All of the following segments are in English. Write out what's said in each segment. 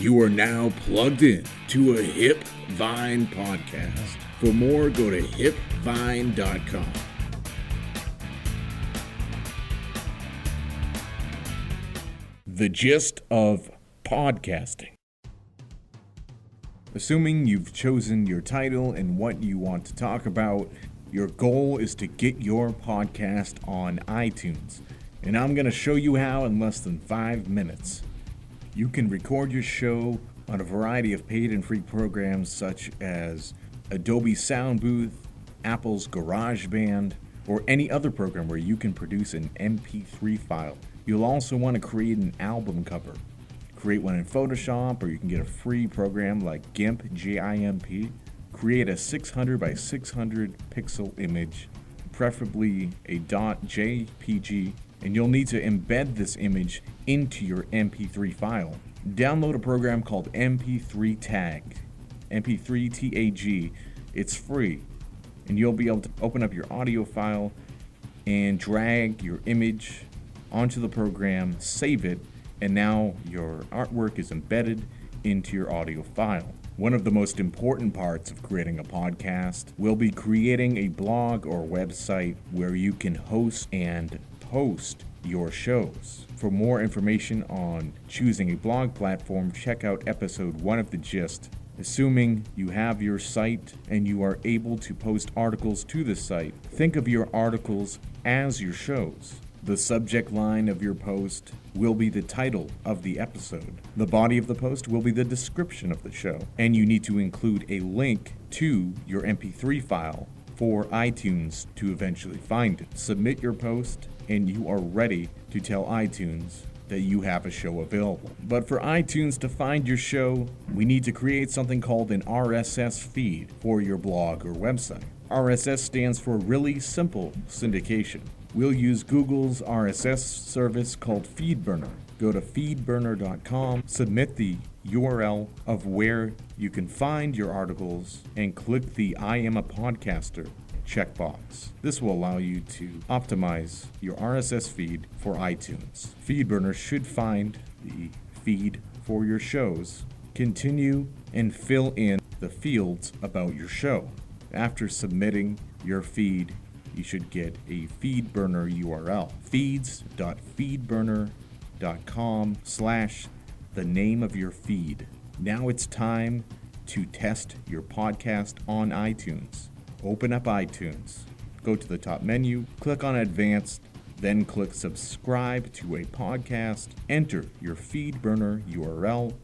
You are now plugged in to a Hip Vine podcast. For more, go to hipvine.com. The gist of podcasting. Assuming you've chosen your title and what you want to talk about, your goal is to get your podcast on iTunes. And I'm going to show you how in less than 5 minutes. You can record your show on a variety of paid and free programs such as Adobe Sound Booth, Apple's GarageBand, or any other program where you can produce an MP3 file. You'll also want to create an album cover. Create one in Photoshop, or you can get a free program like GIMP, G-I-M-P. Create a 600 by 600 pixel image, preferably a .jpg, and you'll need to embed this image into your MP3 file. Download a program called MP3 Tag, MP3 TAG. It's free, and you'll be able to open up your audio file and drag your image onto the program, save it, and now your artwork is embedded into your audio file. One of the most important parts of creating a podcast will be creating a blog or website where you can host and post your shows. For more information on choosing a blog platform, check out episode 1 of The Gyst. Assuming you have your site and you are able to post articles to the site, think of your articles as your shows. The subject line of your post will be the title of the episode. The body of the post will be the description of the show. And you need to include a link to your MP3 file for iTunes to eventually find it. Submit your post and you are ready to tell iTunes that you have a show available. But for iTunes to find your show, we need to create something called an RSS feed for your blog or website. RSS stands for Really Simple Syndication. We'll use Google's RSS service called FeedBurner. Go to feedburner.com, submit the URL of where you can find your articles, and click the I am a podcaster checkbox. This will allow you to optimize your RSS feed for iTunes. FeedBurner should find the feed for your shows. Continue and fill in the fields about your show. After submitting your feed, you should get a FeedBurner URL, feeds.feedburner.com/the name of your feed. Now it's time to test your podcast on iTunes. Open up iTunes, go to the top menu, click on Advanced, then click Subscribe to a podcast, enter your FeedBurner URL,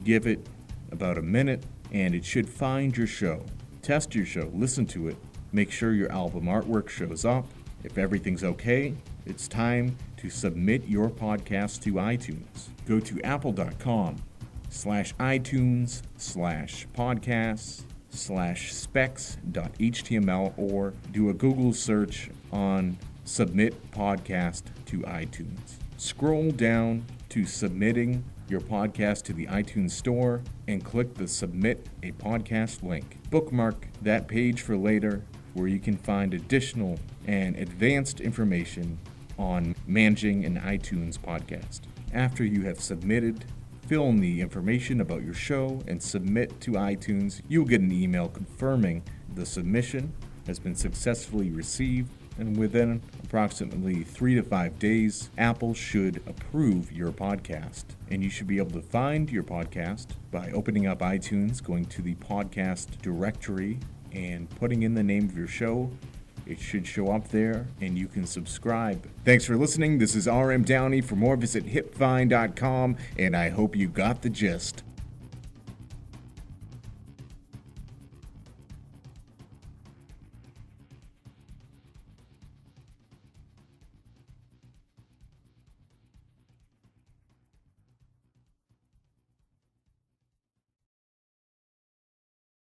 give it about a minute, and it should find your show. Test your show, listen to it, make sure your album artwork shows up. If everything's okay, it's time to submit your podcast to iTunes. Go to apple.com/iTunes/podcasts/specs.html or do a Google search on Submit Podcast to iTunes. Scroll down to submitting your podcast to the iTunes Store and click the Submit a Podcast link. Bookmark that page for later, where you can find additional and advanced information on managing an iTunes podcast. After you have submitted, fill in the information about your show and submit to iTunes. You'll get an email confirming the submission has been successfully received, and within approximately 3 to 5 days, Apple should approve your podcast. And you should be able to find your podcast by opening up iTunes, going to the podcast directory, and putting in the name of your show. It should show up there, and you can subscribe. Thanks for listening. This is RM Downey. For more, visit hipvine.com, and I hope you got the gist.